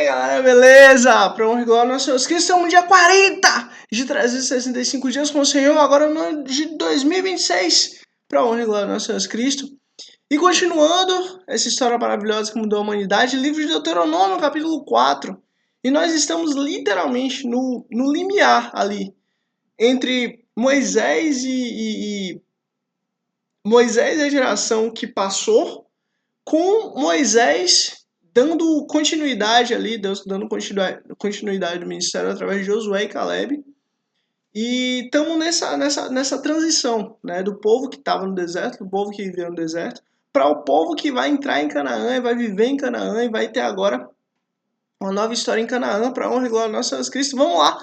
Galera, beleza? Para honra e glória aos Senhor Cristo, estamos no dia 40 de 365 dias com o Senhor, agora no ano de 2026, para honra e glória aos Senhor Cristo. E continuando essa história maravilhosa que mudou a humanidade, livro de Deuteronômio, capítulo 4. E nós estamos literalmente no limiar ali, entre Moisés e Moisés e a geração que passou, com Moisés dando continuidade ali, Deus dando continuidade do ministério através de Josué e Caleb. E estamos nessa transição, né, do povo que estava no deserto, do povo que vivia no deserto, para o povo que vai entrar em Canaã e vai viver em Canaã e vai ter agora uma nova história em Canaã, para honra e glória do nosso Jesus Cristo. Vamos lá!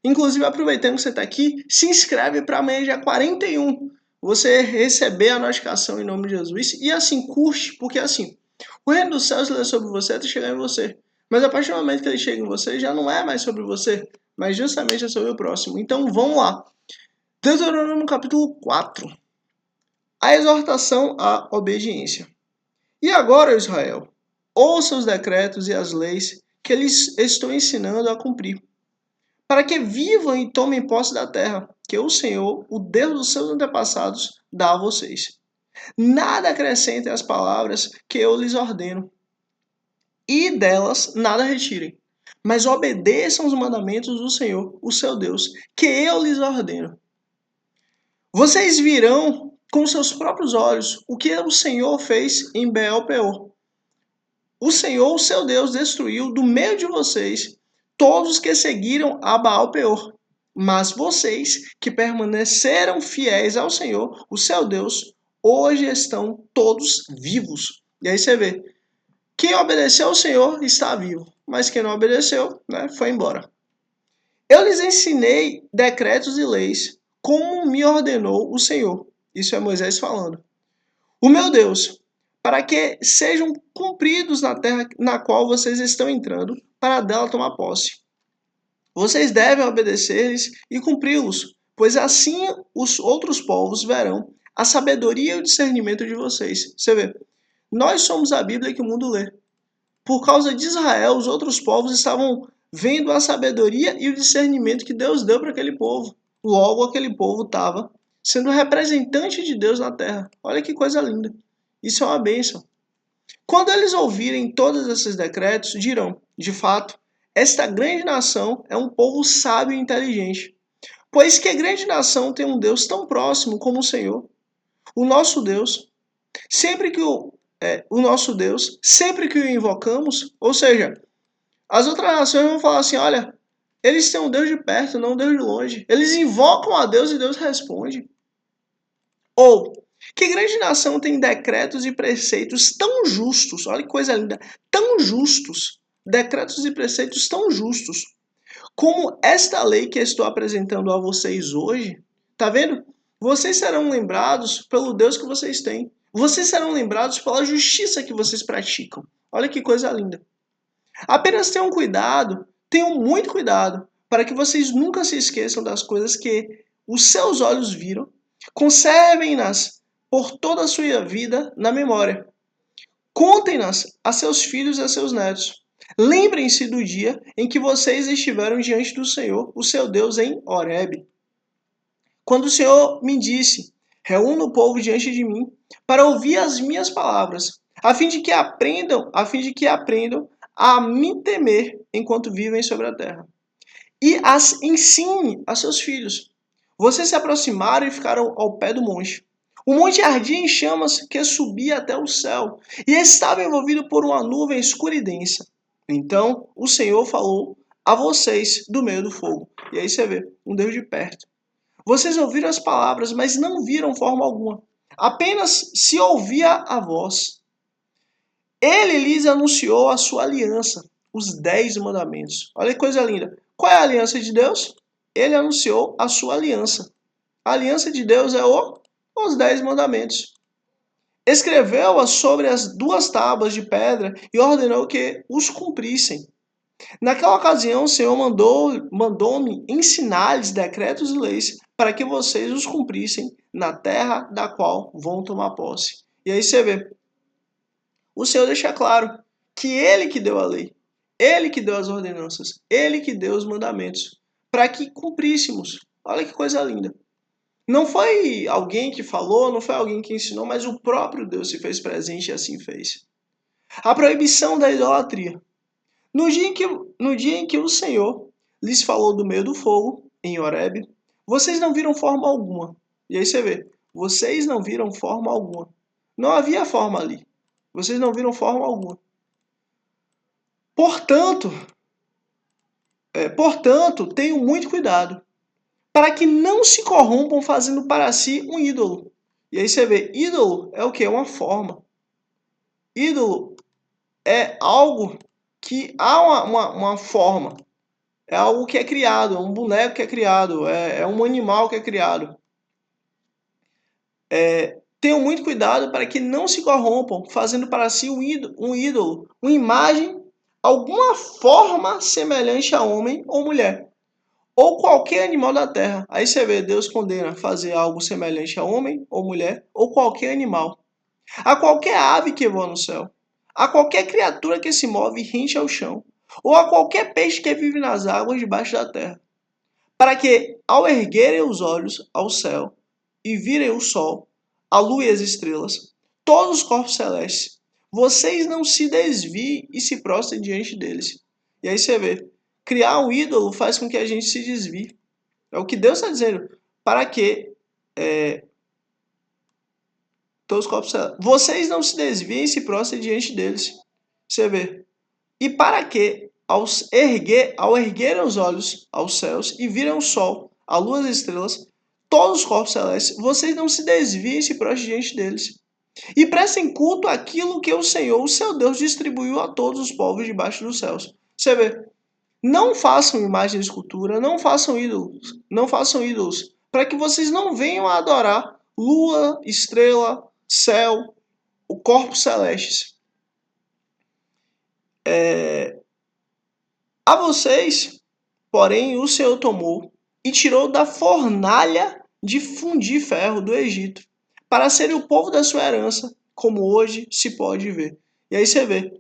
Inclusive, aproveitando que você está aqui, se inscreve para amanhã, dia 41, você receber a notificação em nome de Jesus. E assim, curte, porque assim, o reino dos céus é sobre você até chegar em você. Mas a partir do momento que ele chega em você, já não é mais sobre você, mas justamente é sobre o próximo. Então vamos lá. Deuteronômio capítulo 4. A exortação à obediência. E agora, Israel, ouça os decretos e as leis que eles estou ensinando a cumprir, para que vivam e tomem posse da terra, que o Senhor, o Deus dos seus antepassados, dá a vocês. Nada acrescentem às palavras que eu lhes ordeno, e delas nada retirem, mas obedeçam os mandamentos do Senhor, o seu Deus, que eu lhes ordeno. Vocês virão com seus próprios olhos o que o Senhor fez em Beel-peor. O Senhor, o seu Deus, destruiu do meio de vocês todos os que seguiram a Baal-peor. Mas vocês, que permaneceram fiéis ao Senhor, o seu Deus, hoje estão todos vivos. E aí você vê, quem obedeceu ao Senhor está vivo, mas quem não obedeceu, foi embora. Eu lhes ensinei decretos e leis, como me ordenou o Senhor. Isso é Moisés falando. O meu Deus, para que sejam cumpridos na terra na qual vocês estão entrando, para dela tomar posse. Vocês devem obedecer-lhes e cumpri-los, pois assim os outros povos verão a sabedoria e o discernimento de vocês. Você vê, nós somos a Bíblia que o mundo lê. Por causa de Israel, os outros povos estavam vendo a sabedoria e o discernimento que Deus deu para aquele povo. Logo, aquele povo estava sendo representante de Deus na terra. Olha que coisa linda. Isso é uma bênção. Quando eles ouvirem todos esses decretos, dirão, de fato, esta grande nação é um povo sábio e inteligente. Pois que grande nação tem um Deus tão próximo como o Senhor? O nosso Deus, sempre que o invocamos, ou seja, as outras nações vão falar assim, olha, eles têm um Deus de perto, não um Deus de longe. Eles invocam a Deus e Deus responde. Ou, que grande nação tem decretos e preceitos tão justos, olha que coisa linda, tão justos, decretos e preceitos tão justos, como esta lei que estou apresentando a vocês hoje. Tá vendo? Vocês serão lembrados pelo Deus que vocês têm. Vocês serão lembrados pela justiça que vocês praticam. Olha que coisa linda. Apenas tenham muito cuidado, para que vocês nunca se esqueçam das coisas que os seus olhos viram. Conservem-nas por toda a sua vida na memória. Contem-nas a seus filhos e a seus netos. Lembrem-se do dia em que vocês estiveram diante do Senhor, o seu Deus, em Horebe. Quando o Senhor me disse, reúna o povo diante de mim, para ouvir as minhas palavras, a fim de que aprendam a me temer enquanto vivem sobre a terra. E as ensine a seus filhos. Vocês se aproximaram e ficaram ao pé do monte. O monte ardia em chamas que subia até o céu e estava envolvido por uma nuvem escura e densa. Então o Senhor falou a vocês do meio do fogo. E aí você vê, um Deus de perto. Vocês ouviram as palavras, mas não viram forma alguma. Apenas se ouvia a voz. Ele lhes anunciou a sua aliança, os 10 mandamentos. Olha que coisa linda. Qual é a aliança de Deus? Ele anunciou a sua aliança. A aliança de Deus é os 10 mandamentos. Escreveu-a sobre as 2 tábuas de pedra e ordenou que os cumprissem. Naquela ocasião, o Senhor mandou-me ensinar-lhes decretos e leis para que vocês os cumprissem na terra da qual vão tomar posse. E aí você vê, o Senhor deixa claro que Ele que deu a lei. Ele que deu as ordenanças, Ele que deu os mandamentos, para que cumpríssemos. Olha que coisa linda. Não foi alguém que falou, não foi alguém que ensinou, mas o próprio Deus se fez presente e assim fez. A proibição da idolatria. No dia em que o Senhor lhes falou do meio do fogo, em Horebe, vocês não viram forma alguma. E aí você vê, vocês não viram forma alguma. Não havia forma ali. Vocês não viram forma alguma. Portanto, tenham muito cuidado, para que não se corrompam fazendo para si um ídolo. E aí você vê, ídolo é o que? É uma forma. Ídolo é algo que há uma forma. É algo que é criado, é um boneco que é criado, é um animal que é criado. Tenham muito cuidado para que não se corrompam, fazendo para si um ídolo, uma imagem, alguma forma semelhante a homem ou mulher, ou qualquer animal da terra. Aí você vê, Deus condena fazer algo semelhante a homem ou mulher, ou qualquer animal, a qualquer ave que voa no céu, a qualquer criatura que se move rente ao chão, ou a qualquer peixe que vive nas águas debaixo da terra, para que, ao erguerem os olhos ao céu e virem o sol, a lua e as estrelas, todos os corpos celestes, vocês não se desviem e se prostrem diante deles. E aí você vê, criar um ídolo faz com que a gente se desvie. É o que Deus está dizendo. Para que todos os corpos celestes, vocês não se desviem e se prostrem diante deles. Você vê. E para que, ao erguerem os olhos aos céus e virem o sol, a lua e as estrelas, todos os corpos celestes, vocês não se desviem e se prostrem diante deles. E prestem culto àquilo que o Senhor, o seu Deus, distribuiu a todos os povos debaixo dos céus. Você vê, não façam imagem de escultura, não façam ídolos, para que vocês não venham a adorar lua, estrela, céu, o corpo celestes. A vocês, porém, o Senhor tomou e tirou da fornalha de fundir ferro do Egito, para serem o povo da sua herança, como hoje se pode ver. E aí você vê,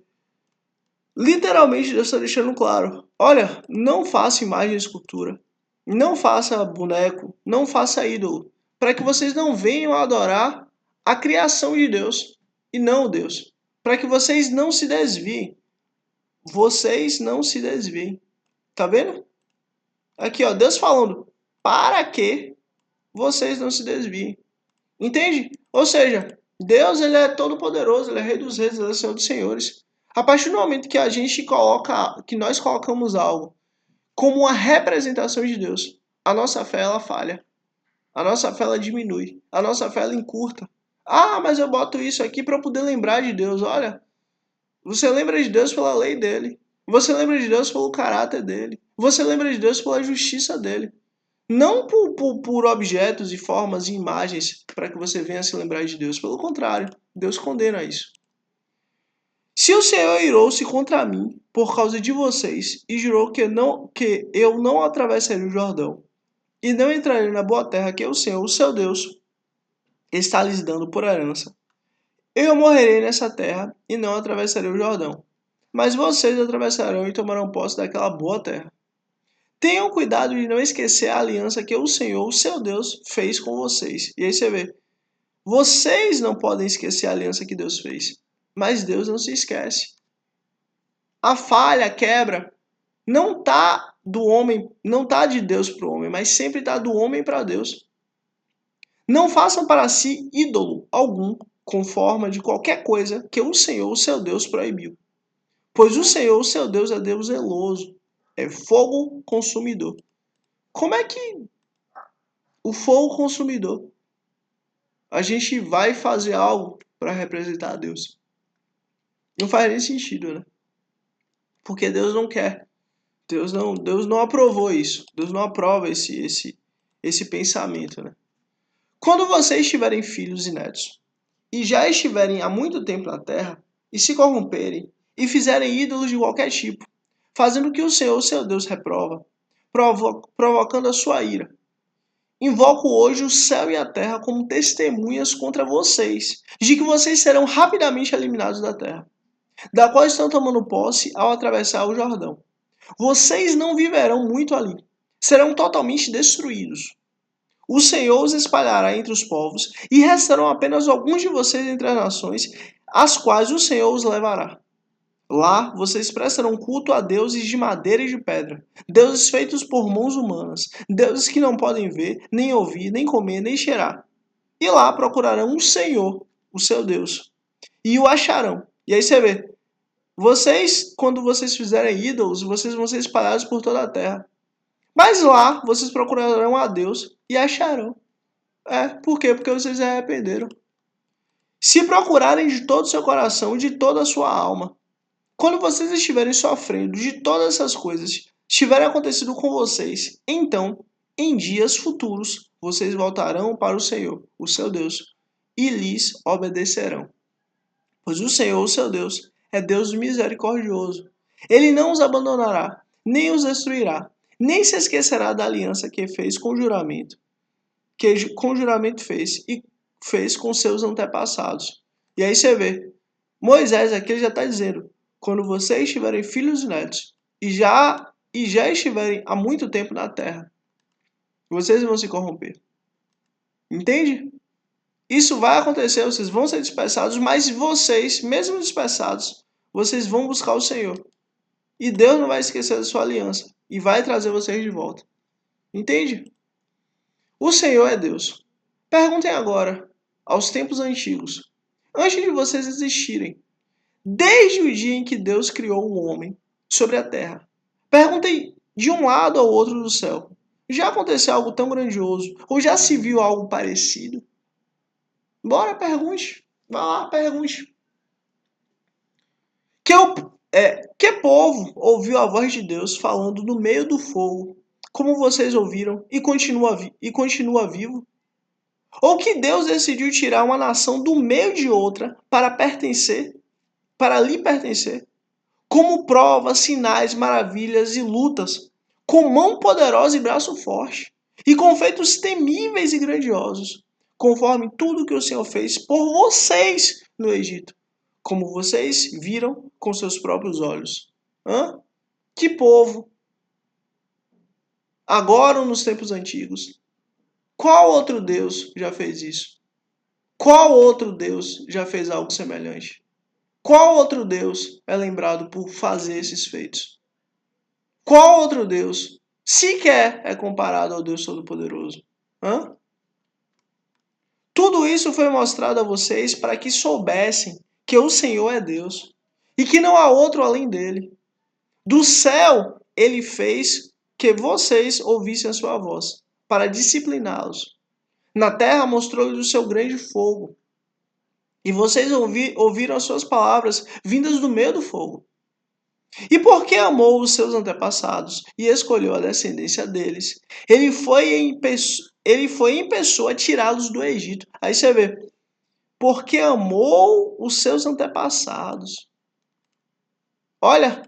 literalmente Deus está deixando claro, olha, não faça imagem de escultura, não faça boneco, não faça ídolo, para que vocês não venham a adorar a criação de Deus, e não Deus, para que vocês não se desviem. Vocês não se desviem. Tá vendo? Aqui, ó, Deus falando, para que vocês não se desviem. Entende? Ou seja, Deus, ele é todo poderoso, ele é rei dos reis, ele é senhor dos senhores. A partir do momento que que nós colocamos algo como uma representação de Deus, a nossa fé, ela falha. A nossa fé, ela diminui. A nossa fé, ela encurta. Ah, mas eu boto isso aqui para poder lembrar de Deus. Olha, você lembra de Deus pela lei dele. Você lembra de Deus pelo caráter dele. Você lembra de Deus pela justiça dele. Não por objetos e formas e imagens para que você venha se lembrar de Deus. Pelo contrário, Deus condena isso. Se o Senhor irou-se contra mim por causa de vocês e jurou que eu não atravessaria o Jordão e não entraria na boa terra que o Senhor, o seu Deus, está lhes dando por herança, eu morrerei nessa terra e não atravessarei o Jordão. Mas vocês atravessarão e tomarão posse daquela boa terra. Tenham cuidado de não esquecer a aliança que o Senhor, o seu Deus, fez com vocês. E aí você vê, vocês não podem esquecer a aliança que Deus fez, mas Deus não se esquece. A falha, a quebra, não está do homem, não está de Deus para o homem, mas sempre está do homem para Deus. Não façam para si ídolo algum, com forma de qualquer coisa que o Senhor, o seu Deus, proibiu. Pois o Senhor, o seu Deus, é Deus zeloso, é fogo consumidor. Como é que o fogo consumidor, a gente vai fazer algo para representar a Deus? Não faz nem sentido, né? Porque Deus não quer. Deus não aprovou isso. Deus não aprova esse pensamento, né? Quando vocês tiverem filhos e netos, e já estiverem há muito tempo na terra, e se corromperem, e fizerem ídolos de qualquer tipo, fazendo o que o Senhor, seu Deus, reprova, provocando a sua ira. Invoco hoje o céu e a terra como testemunhas contra vocês, de que vocês serão rapidamente eliminados da terra. da qual estão tomando posse ao atravessar o Jordão. Vocês não viverão muito ali, serão totalmente destruídos. O Senhor os espalhará entre os povos, e restarão apenas alguns de vocês entre as nações, às quais o Senhor os levará. Lá vocês prestarão culto a deuses de madeira e de pedra, deuses feitos por mãos humanas, deuses que não podem ver, nem ouvir, nem comer, nem cheirar. E lá procurarão o Senhor, o seu Deus, e o acharão. E aí você vê, quando vocês fizerem ídolos, vocês vão ser espalhados por toda a terra. Mas lá vocês procurarão a Deus e acharão. Por quê? Porque vocês se arrependeram. Se procurarem de todo o seu coração e de toda a sua alma, quando vocês estiverem sofrendo de todas essas coisas, estiverem acontecido com vocês, então, em dias futuros, vocês voltarão para o Senhor, o seu Deus, e lhes obedecerão. Pois o Senhor, o seu Deus, é Deus misericordioso. Ele não os abandonará, nem os destruirá, nem se esquecerá da aliança que fez com juramento, fez com seus antepassados. E aí você vê, Moisés aqui já está dizendo, quando vocês tiverem filhos e netos, e já estiverem há muito tempo na terra, vocês vão se corromper. Entende? Isso vai acontecer, vocês vão ser dispersados, mas vocês, mesmo dispersados, vocês vão buscar o Senhor. E Deus não vai esquecer da sua aliança e vai trazer vocês de volta. Entende? O Senhor é Deus. Perguntem agora, aos tempos antigos, antes de vocês existirem, desde o dia em que Deus criou o homem sobre a terra. Perguntem de um lado ao outro do céu. Já aconteceu algo tão grandioso? Ou já se viu algo parecido? Bora, pergunte. Vai lá, pergunte. Que povo ouviu a voz de Deus falando no meio do fogo, como vocês ouviram, e continua vivo? Ou que Deus decidiu tirar uma nação do meio de outra para lhe pertencer? Como prova, sinais, maravilhas e lutas, com mão poderosa e braço forte, e com feitos temíveis e grandiosos, conforme tudo que o Senhor fez por vocês no Egito, como vocês viram com seus próprios olhos. Que povo! Agora ou nos tempos antigos? Qual outro Deus já fez isso? Qual outro Deus já fez algo semelhante? Qual outro Deus é lembrado por fazer esses feitos? Qual outro Deus sequer é comparado ao Deus Todo-Poderoso? Tudo isso foi mostrado a vocês para que soubessem que o Senhor é Deus e que não há outro além dele. Do céu, ele fez que vocês ouvissem a sua voz, para discipliná-los. Na terra, mostrou-lhes o seu grande fogo. E vocês ouviram as suas palavras vindas do meio do fogo. E porque amou os seus antepassados e escolheu a descendência deles, ele foi em pessoa tirá-los do Egito. Aí você vê, porque amou os seus antepassados. Olha,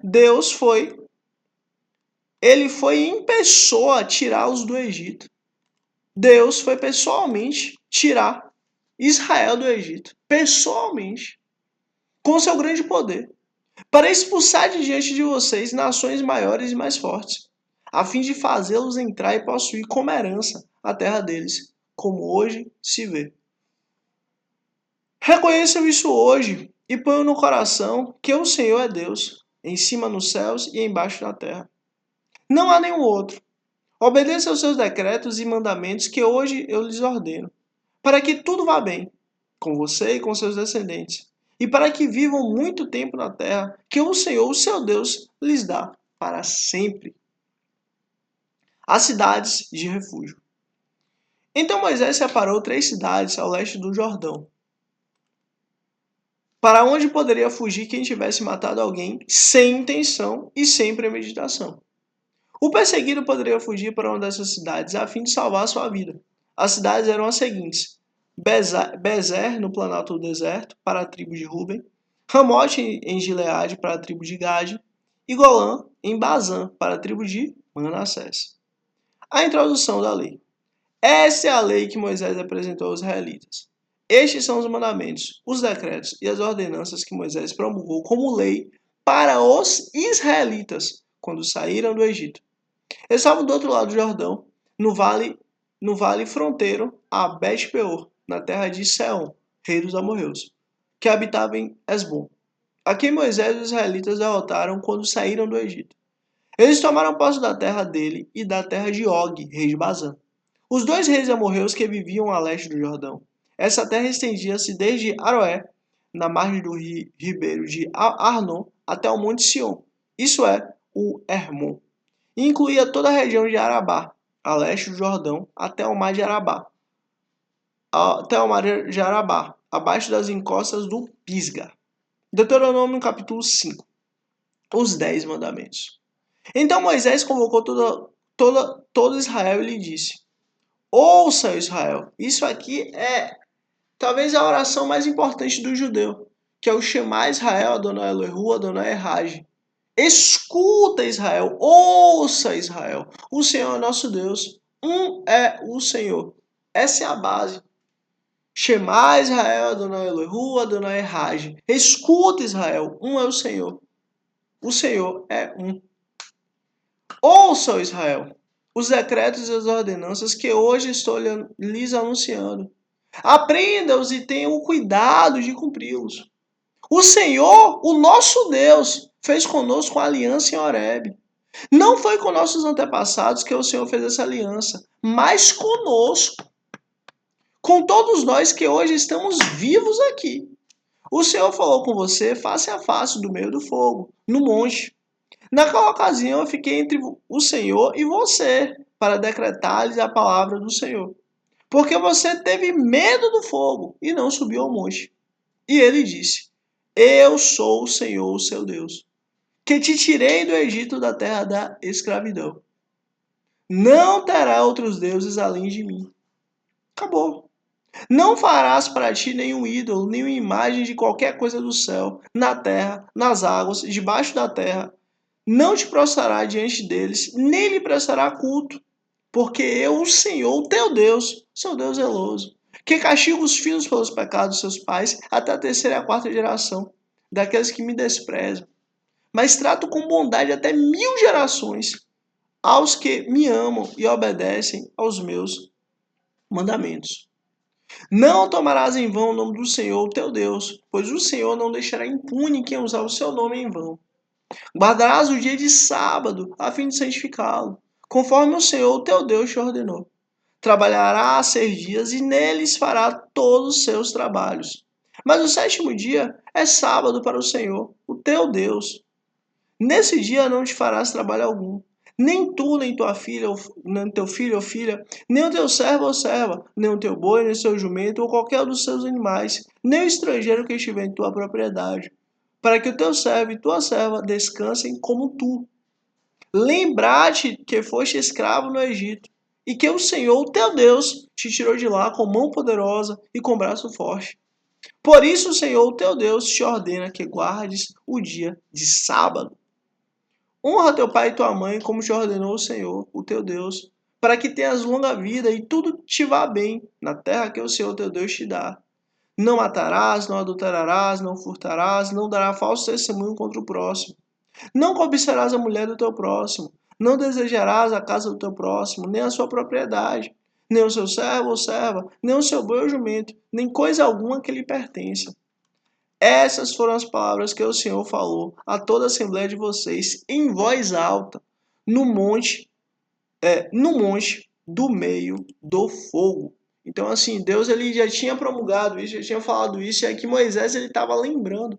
ele foi em pessoa tirá-los do Egito. Deus foi pessoalmente tirar Israel do Egito. Pessoalmente. Com seu grande poder. Para expulsar de diante de vocês nações maiores e mais fortes, a fim de fazê-los entrar e possuir como herança a terra deles, como hoje se vê. Reconheçam isso hoje e ponham no coração que o Senhor é Deus, em cima nos céus e embaixo na terra. Não há nenhum outro. Obedeçam aos seus decretos e mandamentos que hoje eu lhes ordeno, para que tudo vá bem, com você e com seus descendentes, e para que vivam muito tempo na terra que o Senhor, o seu Deus, lhes dá para sempre. As cidades de refúgio. Então Moisés separou 3 cidades ao leste do Jordão, para onde poderia fugir quem tivesse matado alguém sem intenção e sem premeditação. O perseguido poderia fugir para uma dessas cidades a fim de salvar sua vida. As cidades eram as seguintes: Bezer, no planalto do deserto, para a tribo de Ruben; Ramote, em Gileade, para a tribo de Gade; e Golã, em Bazã, para a tribo de Manassés. A introdução da lei. Essa é a lei que Moisés apresentou aos israelitas. Estes são os mandamentos, os decretos e as ordenanças que Moisés promulgou como lei para os israelitas quando saíram do Egito. Eles estavam do outro lado do Jordão, no vale fronteiro a Bet-peor, na terra de Seom, rei dos amorreus, que habitava em Esbom. A quem Moisés e os israelitas derrotaram quando saíram do Egito. Eles tomaram posse da terra dele e da terra de Og, rei de Bazã. Os dois reis amorreus que viviam a leste do Jordão. Essa terra estendia-se desde Aroé, na margem do ribeiro de Arnon, até o monte Sion, isso é, o Hermon. E incluía toda a região de Arabá, a leste do Jordão, até o mar de Arabá, abaixo das encostas do Pisga. Deuteronômio capítulo 5. Os 10 mandamentos. Então Moisés convocou todo Israel e lhe disse: Ouça, Israel, isso aqui é talvez a oração mais importante do judeu, que é o Shema Israel, Adonai Elohu, Adonai Erraj. Escuta, Israel, ouça, Israel, o Senhor é nosso Deus, um é o Senhor. Essa é a base. Shema Israel, Adonai Elohu, Adonai Erraj. Escuta, Israel, um é o Senhor. O Senhor é um. Ouça, Israel, os decretos e as ordenanças que hoje estou lhes anunciando. Aprenda-os e tenham o cuidado de cumpri-los. O Senhor, o nosso Deus, fez conosco uma aliança em Horebe. Não foi com nossos antepassados que o Senhor fez essa aliança, mas conosco. Com todos nós que hoje estamos vivos aqui. O Senhor falou com você face a face do meio do fogo, no monte. Naquela ocasião eu fiquei entre o Senhor e você, para decretar-lhes a palavra do Senhor. Porque você teve medo do fogo e não subiu ao monte. E ele disse: Eu sou o Senhor, o seu Deus, que te tirei do Egito, da terra da escravidão. Não terá outros deuses além de mim. Acabou. Não farás para ti nenhum ídolo, nenhuma imagem de qualquer coisa do céu, na terra, nas águas, debaixo da terra. Não te prostrará diante deles, nem lhe prestará culto. Porque eu, o Senhor, o teu Deus, sou Deus zeloso, que castigo os filhos pelos pecados de seus pais até a terceira e a quarta geração, daqueles que me desprezam. Mas trato com bondade até 1000 gerações aos que me amam e obedecem aos meus mandamentos. Não tomarás em vão o nome do Senhor, teu Deus, pois o Senhor não deixará impune quem usar o seu nome em vão. Guardarás o dia de sábado, a fim de santificá-lo, conforme o Senhor, teu Deus, te ordenou. Trabalhará 6 dias e neles fará todos os seus trabalhos. Mas o 7º dia é sábado para o Senhor, o teu Deus. Nesse dia não te farás trabalho algum. Nem tu, nem tua filha, nem teu filho ou filha, nem o teu servo ou serva, nem o teu boi, nem o seu jumento, ou qualquer dos seus animais, nem o estrangeiro que estiver em tua propriedade, para que o teu servo e tua serva descansem como tu. Lembrar-te que foste escravo no Egito, e que o Senhor, o teu Deus, te tirou de lá com mão poderosa e com braço forte. Por isso o Senhor, o teu Deus, te ordena que guardes o dia de sábado. Honra teu pai e tua mãe, como te ordenou o Senhor, o teu Deus, para que tenhas longa vida e tudo te vá bem na terra que o Senhor, teu Deus, te dá. Não matarás, não adulterarás, não furtarás, não darás falso testemunho contra o próximo. Não cobiçarás a mulher do teu próximo, não desejarás a casa do teu próximo, nem a sua propriedade, nem o seu servo ou serva, nem o seu boi ou jumento, nem coisa alguma que lhe pertença. Essas foram as palavras que o Senhor falou a toda a assembleia de vocês em voz alta, no monte do meio do fogo. Então, assim, Deus ele já tinha promulgado isso, já tinha falado isso, e aqui Moisés ele estava lembrando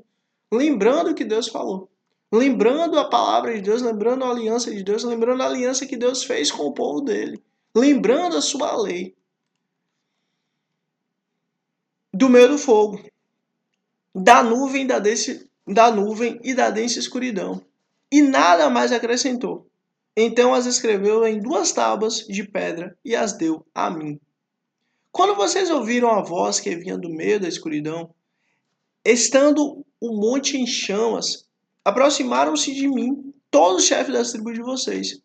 o que Deus falou. Lembrando a palavra de Deus, lembrando a aliança de Deus, lembrando a aliança que Deus fez com o povo dele. Lembrando a sua lei. Do meio do fogo. Da nuvem e da densa escuridão. E nada mais acrescentou. Então as escreveu em 2 tábuas de pedra e as deu a mim. Quando vocês ouviram a voz que vinha do meio da escuridão, estando o monte em chamas, aproximaram-se de mim todos os chefes das tribos de vocês,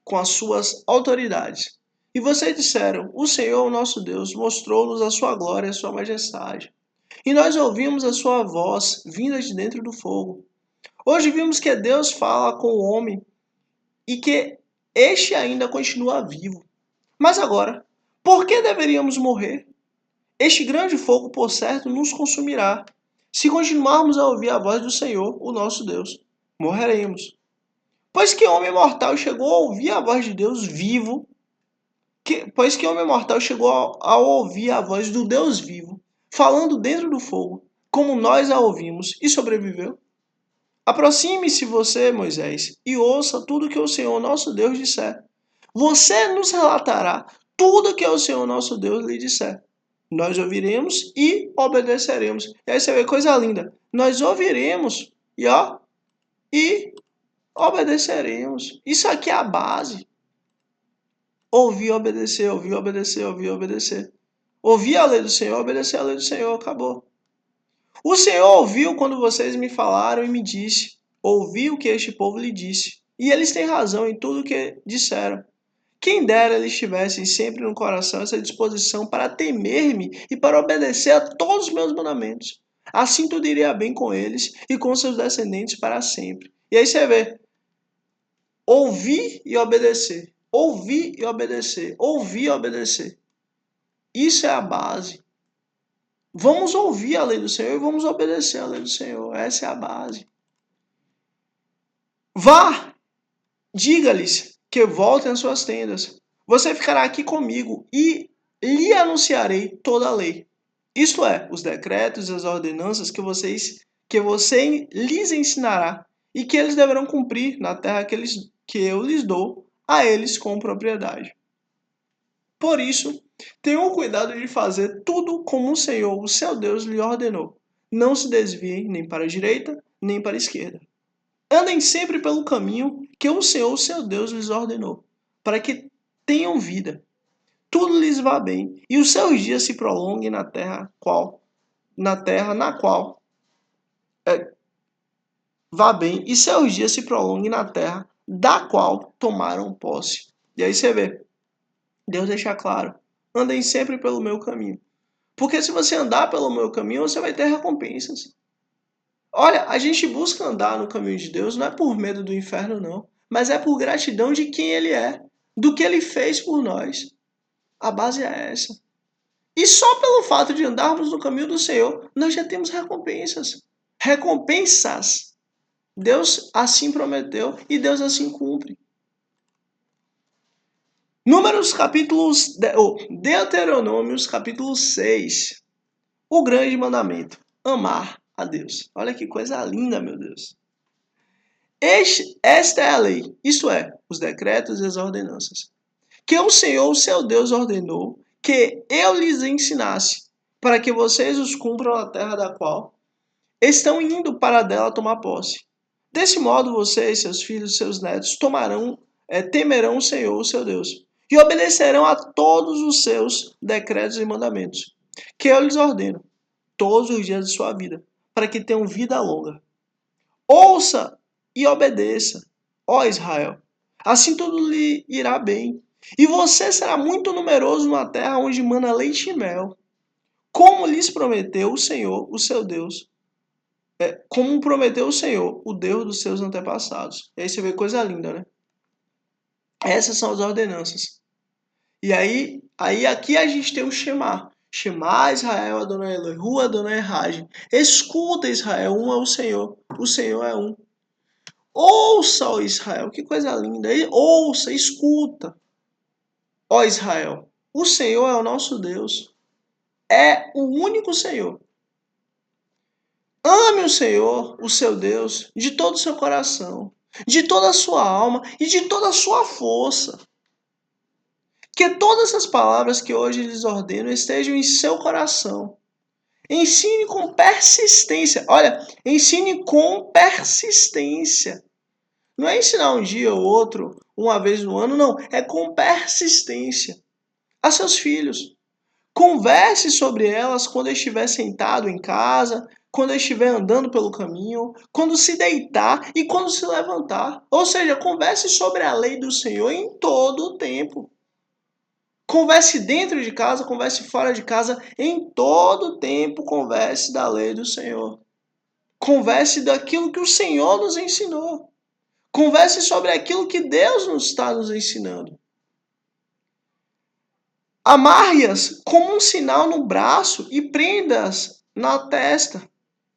com as suas autoridades. E vocês disseram: o Senhor, o nosso Deus, mostrou-nos a sua glória e a sua majestade. E nós ouvimos a sua voz vinda de dentro do fogo. Hoje vimos que Deus fala com o homem e que este ainda continua vivo. Mas agora, por que deveríamos morrer? Este grande fogo, por certo, nos consumirá. Se continuarmos a ouvir a voz do Senhor, o nosso Deus, morreremos. Pois que homem mortal chegou a ouvir a voz de Deus vivo, pois que homem mortal chegou a ouvir a voz do Deus vivo, falando dentro do fogo, como nós a ouvimos, e sobreviveu? Aproxime-se você, Moisés, e ouça tudo que o Senhor nosso Deus disser. Você nos relatará tudo que o Senhor nosso Deus lhe disser. Nós ouviremos e obedeceremos. E aí você vê coisa linda. Nós ouviremos e obedeceremos. Isso aqui é a base. Ouvir, obedecer, ouvir, obedecer, ouvir, obedecer. Ouvir a lei do Senhor, obedecer a lei do Senhor, acabou. O Senhor ouviu quando vocês me falaram e me disse. Ouvi o que este povo lhe disse. E eles têm razão em tudo o que disseram. Quem dera eles tivessem sempre no coração essa disposição para temer-me e para obedecer a todos os meus mandamentos. Assim tudo iria bem com eles e com seus descendentes para sempre. E aí você vê, ouvir e obedecer. Ouvir e obedecer. Ouvir e obedecer. Isso é a base. Vamos ouvir a lei do Senhor e vamos obedecer a lei do Senhor. Essa é a base. Vá, diga-lhes que voltem às suas tendas. Você ficará aqui comigo e lhe anunciarei toda a lei. Isto é, os decretos e as ordenanças que você lhes ensinará e que eles deverão cumprir na terra que eu lhes dou a eles com propriedade. Por isso, tenham cuidado de fazer tudo como o Senhor, o seu Deus, lhe ordenou. Não se desviem nem para a direita, nem para a esquerda. Andem sempre pelo caminho que o Senhor, o seu Deus, lhes ordenou, para que tenham vida. Tudo lhes vá bem, e os seus dias se prolonguem na terra na qual vá bem, e seus dias se prolonguem na terra da qual tomaram posse. E aí você vê, Deus deixa claro, andem sempre pelo meu caminho. Porque se você andar pelo meu caminho, você vai ter recompensas. Olha, a gente busca andar no caminho de Deus não é por medo do inferno, não. Mas é por gratidão de quem Ele é, do que Ele fez por nós. A base é essa. E só pelo fato de andarmos no caminho do Senhor, nós já temos recompensas. Recompensas. Deus assim prometeu e Deus assim cumpre. Deuteronômios capítulo 6. O grande mandamento. Amar a Deus. Olha que coisa linda, meu Deus. Esta é a lei, isto é, os decretos e as ordenanças, que o Senhor, o seu Deus, ordenou que eu lhes ensinasse, para que vocês os cumpram na terra da qual estão indo para dela tomar posse. Desse modo, vocês, seus filhos e seus netos temerão o Senhor, o seu Deus, e obedecerão a todos os seus decretos e mandamentos, que eu lhes ordeno, todos os dias de sua vida, para que tenham vida longa. Ouça e obedeça, ó Israel. Assim tudo lhe irá bem. E você será muito numeroso na terra onde mana leite e mel. Como lhes prometeu o Senhor, o seu Deus. Como prometeu o Senhor, o Deus dos seus antepassados. E aí você vê coisa linda, né? Essas são as ordenanças. E aí aqui a gente tem o Shema. Shema Israel, Adonai Elohu, Adonai Echad. Escuta Israel, um é o Senhor é um. Ouça, ó Israel, que coisa linda. Ouça, escuta. Ó Israel, o Senhor é o nosso Deus. É o único Senhor. Ame o Senhor, o seu Deus, de todo o seu coração, de toda a sua alma e de toda a sua força. Que todas as palavras que hoje lhes ordeno estejam em seu coração. Ensine com persistência. Olha, ensine com persistência. Não é ensinar um dia ou outro, uma vez no ano, não. É com persistência. A seus filhos. Converse sobre elas quando estiver sentado em casa, quando estiver andando pelo caminho, quando se deitar e quando se levantar. Ou seja, converse sobre a lei do Senhor em todo o tempo. Converse dentro de casa, converse fora de casa, em todo tempo converse da lei do Senhor. Converse daquilo que o Senhor nos ensinou. Converse sobre aquilo que Deus está nos ensinando. Amarre-as como um sinal no braço e prenda-as na testa.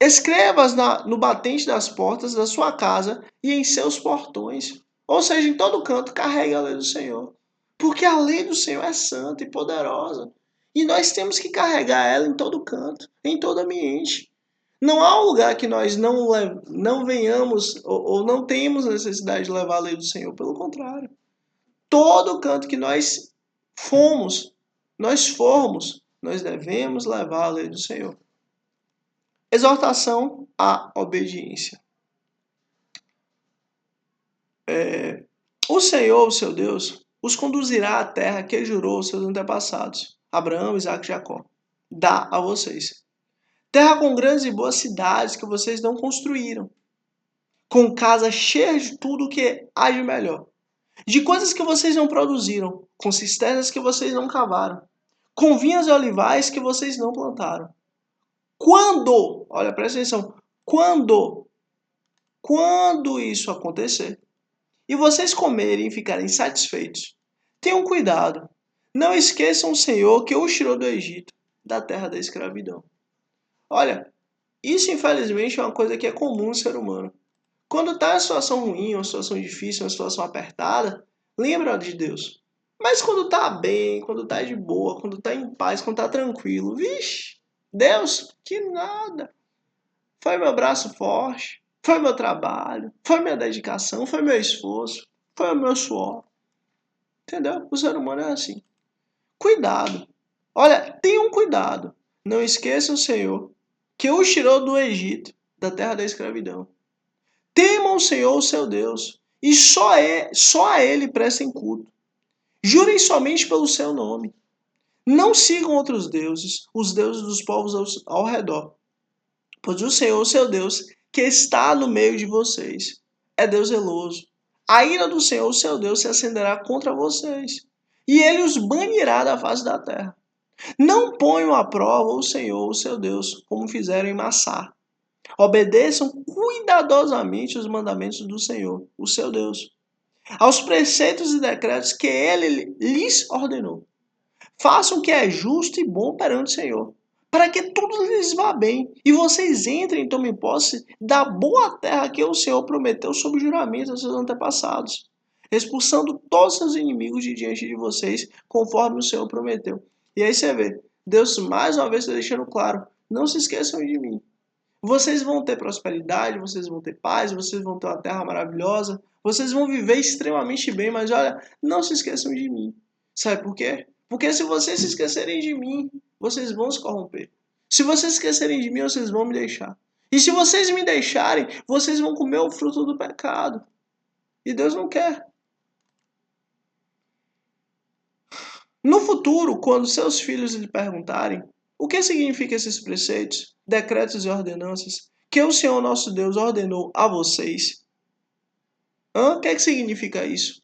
Escreva-as no batente das portas da sua casa e em seus portões. Ou seja, em todo canto, carregue a lei do Senhor. Porque a lei do Senhor é santa e poderosa. E nós temos que carregar ela em todo canto, em todo ambiente. Não há um lugar que nós não venhamos ou não temos necessidade de levar a lei do Senhor. Pelo contrário. Todo canto que nós formos, nós devemos levar a lei do Senhor. Exortação à obediência. O Senhor, o seu Deus, os conduzirá à terra que jurou aos seus antepassados, Abraão, Isaque e Jacó. Dá a vocês. Terra com grandes e boas cidades que vocês não construíram. Com casas cheias de tudo que há de melhor. De coisas que vocês não produziram. Com cisternas que vocês não cavaram. Com vinhas e olivais que vocês não plantaram. Quando, olha, presta atenção, quando isso acontecer, e vocês comerem e ficarem satisfeitos, tenham cuidado, não esqueçam o Senhor que os tirou do Egito, da terra da escravidão. Olha, isso infelizmente é uma coisa que é comum no ser humano. Quando está em uma situação ruim, uma situação difícil, uma situação apertada, lembra de Deus. Mas quando está bem, quando está de boa, quando está em paz, quando está tranquilo, vixe, Deus, que nada. Foi meu braço forte, foi meu trabalho, foi minha dedicação, foi meu esforço, foi o meu suor. Entendeu? O ser humano é assim. Cuidado. Olha, tenham cuidado. Não esqueça o Senhor, que os tirou do Egito, da terra da escravidão. Temam o Senhor, o seu Deus, e só a Ele prestem culto. Jurem somente pelo seu nome. Não sigam outros deuses, os deuses dos povos ao redor. Pois o Senhor, o seu Deus, que está no meio de vocês, é Deus zeloso. A ira do Senhor, o seu Deus, se acenderá contra vocês, e ele os banirá da face da terra. Não ponham à prova o Senhor, o seu Deus, como fizeram em Massá. Obedeçam cuidadosamente os mandamentos do Senhor, o seu Deus, aos preceitos e decretos que ele lhes ordenou. Façam o que é justo e bom perante o Senhor, para que tudo lhes vá bem, e vocês entrem e tomem posse da boa terra que o Senhor prometeu sob juramento aos seus antepassados, expulsando todos os seus inimigos de diante de vocês, conforme o Senhor prometeu. E aí você vê, Deus mais uma vez está deixando claro, não se esqueçam de mim. Vocês vão ter prosperidade, vocês vão ter paz, vocês vão ter uma terra maravilhosa, vocês vão viver extremamente bem, mas olha, não se esqueçam de mim. Sabe por quê? Porque se vocês se esquecerem de mim, vocês vão se corromper. Se vocês esquecerem de mim, vocês vão me deixar. E se vocês me deixarem, vocês vão comer o fruto do pecado. E Deus não quer. No futuro, quando seus filhos lhe perguntarem o que significam esses preceitos, decretos e ordenanças que o Senhor nosso Deus ordenou a vocês, o que significa isso?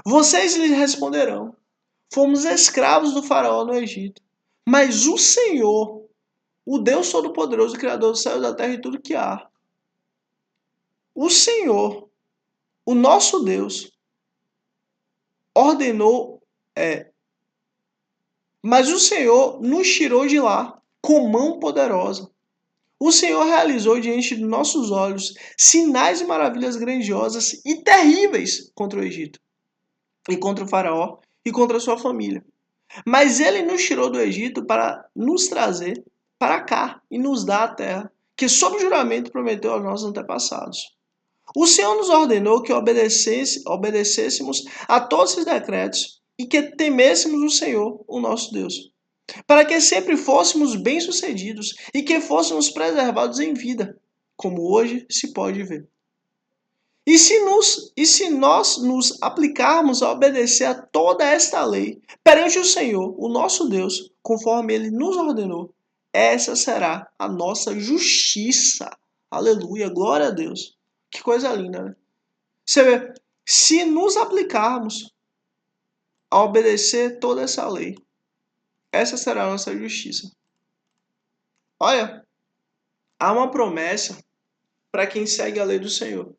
Vocês lhes responderão: fomos escravos do faraó no Egito, mas o Senhor, o Deus Todo-Poderoso, Criador dos céus, da terra e tudo que há, o Senhor, o nosso Deus, ordenou, mas o Senhor nos tirou de lá com mão poderosa. O Senhor realizou diante de nossos olhos sinais e maravilhas grandiosas e terríveis contra o Egito, e contra o faraó, e contra a sua família. Mas ele nos tirou do Egito para nos trazer para cá e nos dar a terra, que sob juramento prometeu aos nossos antepassados. O Senhor nos ordenou que obedecêssemos a todos esses decretos e que temêssemos o Senhor, o nosso Deus, para que sempre fôssemos bem-sucedidos e que fôssemos preservados em vida, como hoje se pode ver. E se nós nos aplicarmos a obedecer a toda esta lei perante o Senhor, o nosso Deus, conforme Ele nos ordenou, essa será a nossa justiça. Aleluia, glória a Deus. Que coisa linda, né? Você vê, se nos aplicarmos a obedecer toda essa lei. Essa será a nossa justiça. Olha, há uma promessa para quem segue a lei do Senhor.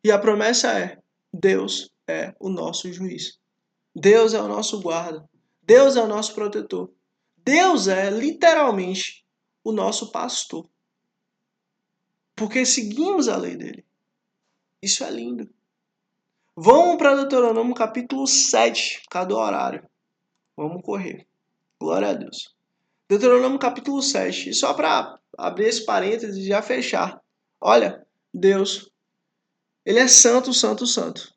E a promessa é: Deus é o nosso juiz. Deus é o nosso guarda. Deus é o nosso protetor. Deus é literalmente o nosso pastor. Porque seguimos a lei dele. Isso é lindo. Vamos para Deuteronômio capítulo 7, cadê o horário? Vamos correr. Glória a Deus. Deuteronômio capítulo 7. E só para abrir esse parênteses e já fechar. Olha, Deus, Ele é santo, santo, santo.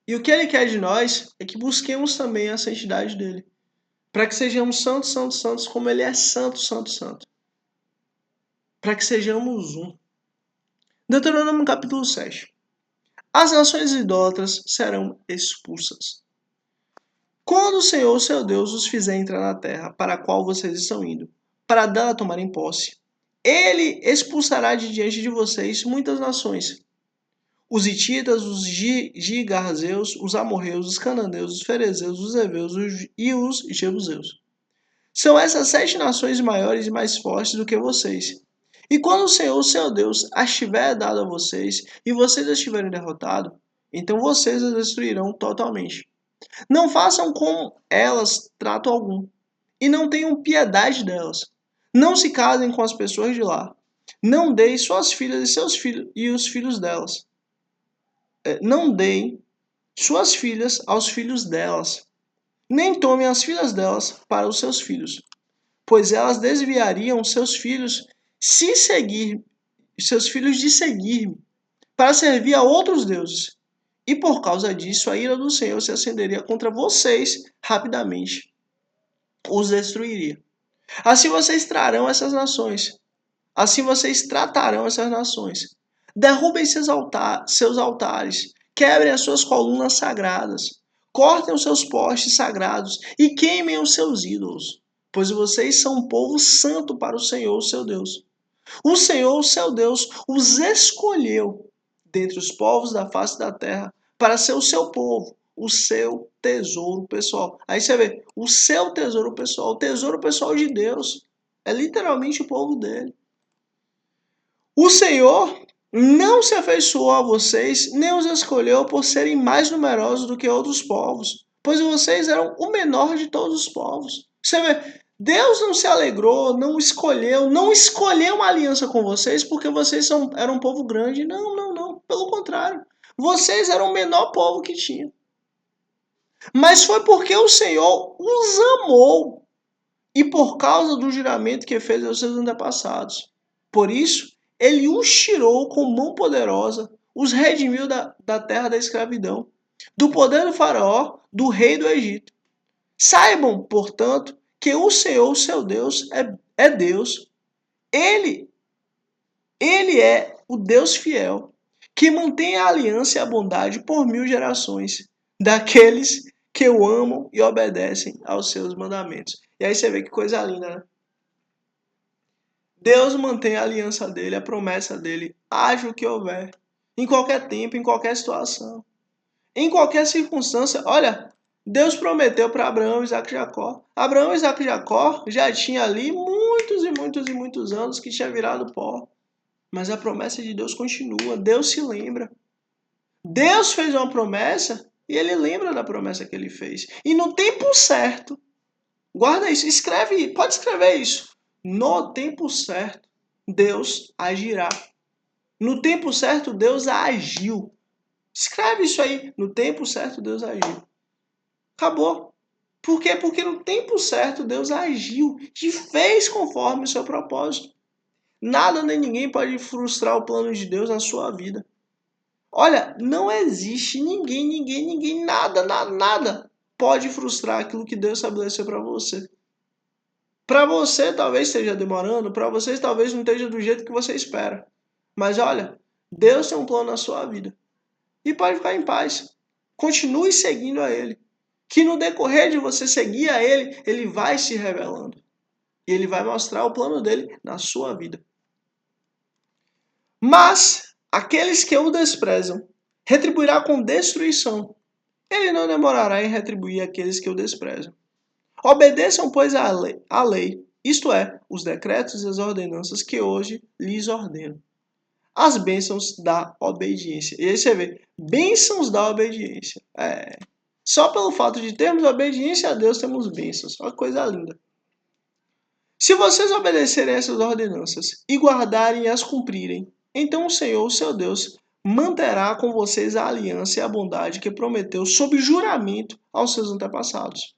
E o que Ele quer de nós é que busquemos também a santidade dEle. Para que sejamos santos, santos, santos, como Ele é santo, santo, santo. Para que sejamos um. Deuteronômio capítulo 7. As nações idólatras serão expulsas. Quando o Senhor, seu Deus, os fizer entrar na terra para a qual vocês estão indo, para dela tomarem posse, Ele expulsará de diante de vocês muitas nações. Os hititas, os gigarzeus, os amorreus, os cananeus, os ferezeus, os heveus e os jebuseus. São essas 7 nações maiores e mais fortes do que vocês. E quando o Senhor, seu Deus, as tiver dado a vocês, e vocês as tiverem derrotado, então vocês as destruirão totalmente. Não façam com elas trato algum, e não tenham piedade delas. Não se casem com as pessoas de lá. Não deem suas filhas e seus filhos e os filhos delas. Não deem suas filhas aos filhos delas. Nem tomem as filhas delas para os seus filhos, pois elas desviariam seus filhos de seguir-me, para servir a outros deuses. E por causa disso, a ira do Senhor se acenderia contra vocês rapidamente. Os destruiria. Assim vocês trarão essas nações. Assim vocês tratarão essas nações. Derrubem seus altares. Quebrem as suas colunas sagradas. Cortem os seus postes sagrados e queimem os seus ídolos. Pois vocês são um povo santo para o Senhor, seu Deus. O Senhor, seu Deus, os escolheu dentre os povos da face da terra para ser o seu povo, o seu tesouro pessoal. Aí você vê, o seu tesouro pessoal, o tesouro pessoal de Deus. É literalmente o povo dele. O Senhor não se afeiçoou a vocês, nem os escolheu por serem mais numerosos do que outros povos, pois vocês eram o menor de todos os povos. Você vê, Deus não se alegrou, não escolheu uma aliança com vocês porque vocês eram um povo grande. Não, não, não. Pelo contrário. Vocês eram o menor povo que tinha. Mas foi porque o Senhor os amou e por causa do juramento que fez aos seus antepassados. Por isso, Ele os tirou com mão poderosa, os redimiu da terra da escravidão, do poder do faraó, do rei do Egito. Saibam, portanto, que o Senhor, seu Deus, é Deus. Ele é o Deus fiel, que mantém a aliança e a bondade por 1000 gerações, daqueles que o amam e obedecem aos seus mandamentos. E aí você vê que coisa linda, né? Deus mantém a aliança dele, a promessa dele, haja o que houver, em qualquer tempo, em qualquer situação, em qualquer circunstância. Olha, Deus prometeu para Abraão, Isaac e Jacó. Abraão, Isaac e Jacó já tinha ali muitos e muitos e muitos anos que tinha virado pó. Mas a promessa de Deus continua, Deus se lembra. Deus fez uma promessa e ele lembra da promessa que ele fez. E no tempo certo, guarda isso, escreve, pode escrever isso. No tempo certo, Deus agirá. No tempo certo, Deus agiu. Escreve isso aí. No tempo certo, Deus agiu. Acabou. Por quê? Porque no tempo certo, Deus agiu e fez conforme o seu propósito. Nada nem ninguém pode frustrar o plano de Deus na sua vida. Olha, não existe ninguém, nada pode frustrar aquilo que Deus estabeleceu para você. Para você talvez esteja demorando, para vocês talvez não esteja do jeito que você espera. Mas olha, Deus tem um plano na sua vida. E pode ficar em paz. Continue seguindo a Ele. Que no decorrer de você seguir a Ele, Ele vai se revelando. E Ele vai mostrar o plano dele na sua vida. Mas aqueles que o desprezam, retribuirá com destruição. Ele não demorará em retribuir aqueles que o desprezam. Obedeçam, pois, a lei, isto é, os decretos e as ordenanças que hoje lhes ordeno. As bênçãos da obediência. E aí você vê, bênçãos da obediência. Só pelo fato de termos obediência a Deus, temos bênçãos. Uma coisa linda. Se vocês obedecerem essas ordenanças e guardarem e as cumprirem, então o Senhor, o seu Deus, manterá com vocês a aliança e a bondade que prometeu sob juramento aos seus antepassados.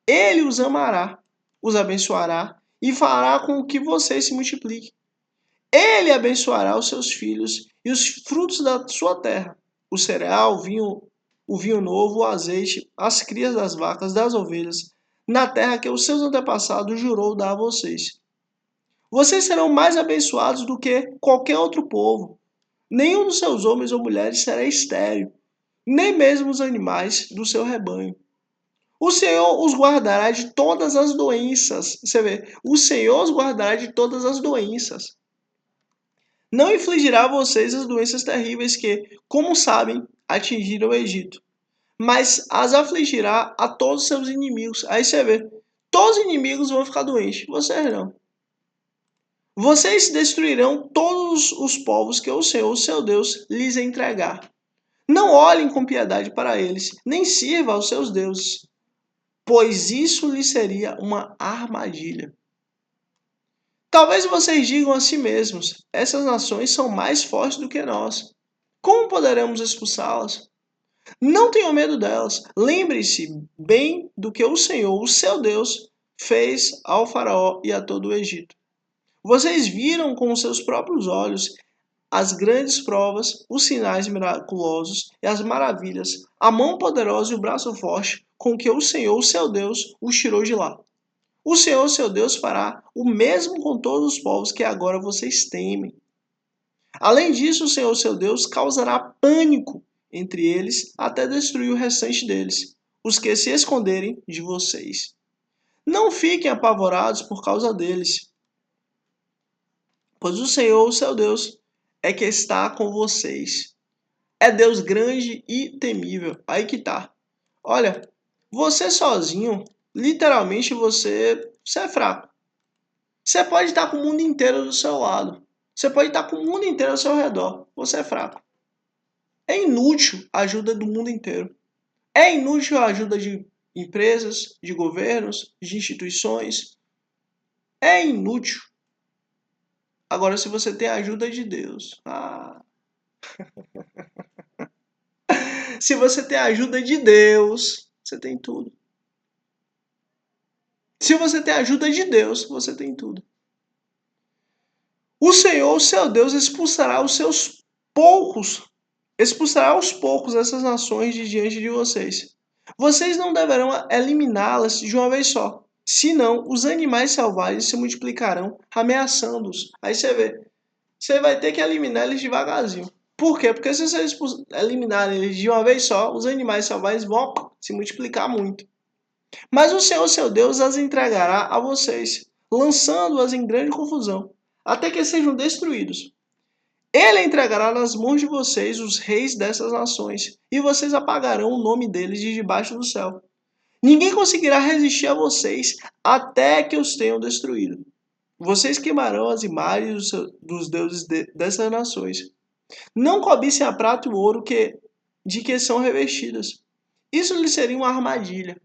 Ele os amará, os abençoará e fará com que vocês se multipliquem. Ele abençoará os seus filhos e os frutos da sua terra, o cereal, o vinho novo, o azeite, as crias das vacas, das ovelhas, na terra que os seus antepassados jurou dar a vocês. Vocês serão mais abençoados do que qualquer outro povo. Nenhum dos seus homens ou mulheres será estéril, nem mesmo os animais do seu rebanho. O Senhor os guardará de todas as doenças. Você vê, o Senhor os guardará de todas as doenças. Não infligirá a vocês as doenças terríveis que, como sabem, atingiram o Egito, mas as afligirá a todos os seus inimigos. Aí você vê, todos os inimigos vão ficar doentes, vocês não. Vocês destruirão todos os povos que o Senhor, o seu Deus, lhes entregar. Não olhem com piedade para eles, nem sirva aos seus deuses, pois isso lhes seria uma armadilha. Talvez vocês digam a si mesmos, essas nações são mais fortes do que nós. Como poderemos expulsá-las? Não tenham medo delas. Lembre-se bem do que o Senhor, o seu Deus, fez ao faraó e a todo o Egito. Vocês viram com os seus próprios olhos as grandes provas, os sinais miraculosos e as maravilhas, a mão poderosa e o braço forte com que o Senhor, o seu Deus, os tirou de lá. O Senhor, seu Deus, fará o mesmo com todos os povos que agora vocês temem. Além disso, o Senhor, seu Deus, causará pânico entre eles até destruir o restante deles, os que se esconderem de vocês. Não fiquem apavorados por causa deles, pois o Senhor, seu Deus, é que está com vocês. É Deus grande e temível. Aí que tá. Olha, você sozinho, literalmente você é fraco. Você pode estar com o mundo inteiro do seu lado. Você pode estar com o mundo inteiro ao seu redor. Você é fraco. É inútil a ajuda do mundo inteiro. É inútil a ajuda de empresas, de governos, de instituições. É inútil. Agora, se você tem a ajuda de Deus, se você tem a ajuda de Deus, você tem tudo. Se você tem a ajuda de Deus, você tem tudo. O Senhor, o seu Deus, expulsará aos poucos essas nações de diante de vocês. Vocês não deverão eliminá-las de uma vez só. Senão, os animais selvagens se multiplicarão, ameaçando-os. Aí você vê, você vai ter que eliminar eles devagarzinho. Por quê? Porque se vocês eliminarem eles de uma vez só, os animais selvagens vão se multiplicar muito. Mas o Senhor, seu Deus, as entregará a vocês, lançando-as em grande confusão, até que sejam destruídos. Ele entregará nas mãos de vocês os reis dessas nações, e vocês apagarão o nome deles de debaixo do céu. Ninguém conseguirá resistir a vocês até que os tenham destruído. Vocês queimarão as imagens dos deuses dessas nações. Não cobicem a prata e o ouro de que são revestidas. Isso lhe seria uma armadilha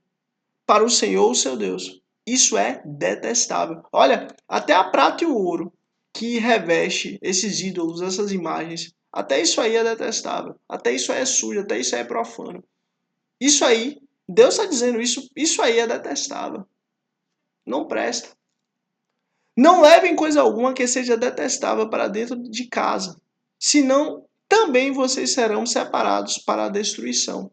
para o Senhor, o seu Deus. Isso é detestável. Olha, até a prata e o ouro que reveste esses ídolos, essas imagens, até isso aí é detestável. Até isso aí é sujo, até isso aí é profano. Isso aí, Deus está dizendo isso aí é detestável. Não presta. Não levem coisa alguma que seja detestável para dentro de casa, senão também vocês serão separados para a destruição.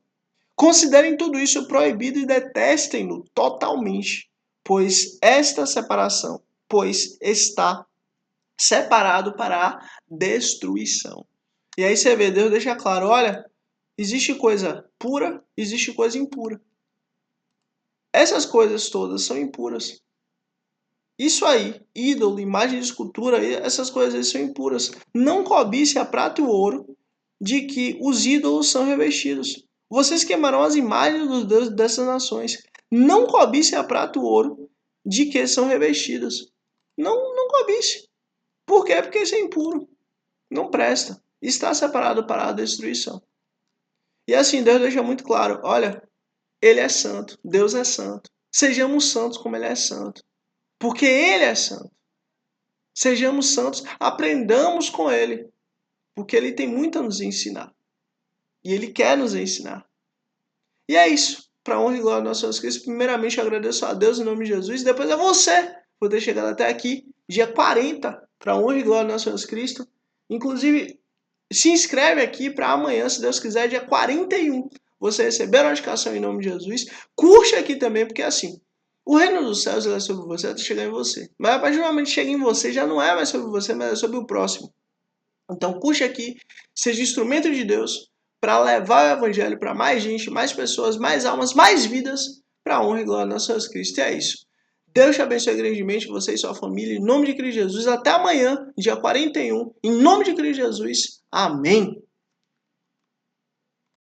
Considerem tudo isso proibido e detestem-no totalmente, pois está separado para a destruição. E aí você vê, Deus deixa claro, olha, existe coisa pura, existe coisa impura. Essas coisas todas são impuras. Isso aí, ídolo, imagem de escultura, essas coisas aí são impuras. Não cobice a prata e o ouro de que os ídolos são revestidos. Vocês queimarão as imagens dos deuses dessas nações. Não cobicem a prata e o ouro de que são revestidas. Não cobice. Por quê? Porque isso é impuro. Não presta. Está separado para a destruição. E assim, Deus deixa muito claro, olha, Ele é santo, Deus é santo. Sejamos santos como Ele é santo. Porque Ele é santo. Sejamos santos, aprendamos com Ele. Porque Ele tem muito a nos ensinar. E Ele quer nos ensinar. E é isso. Para honra e glória do nosso Jesus Cristo, primeiramente eu agradeço a Deus em nome de Jesus. E depois a você por ter chegado até aqui, dia 40, para honra e glória do nosso Jesus Cristo. Inclusive, se inscreve aqui para amanhã, se Deus quiser, dia 41, você receber a notificação em nome de Jesus. Curte aqui também, porque assim, o reino dos céus é sobre você até chegar em você. Mas a partir do momento que chega em você, já não é mais sobre você, mas é sobre o próximo. Então, curte aqui, seja instrumento de Deus para levar o evangelho para mais gente, mais pessoas, mais almas, mais vidas, para a honra e glória do nosso Jesus Cristo. E é isso. Deus te abençoe grandemente, você e sua família, em nome de Cristo Jesus. Até amanhã, dia 41, em nome de Cristo Jesus. Amém.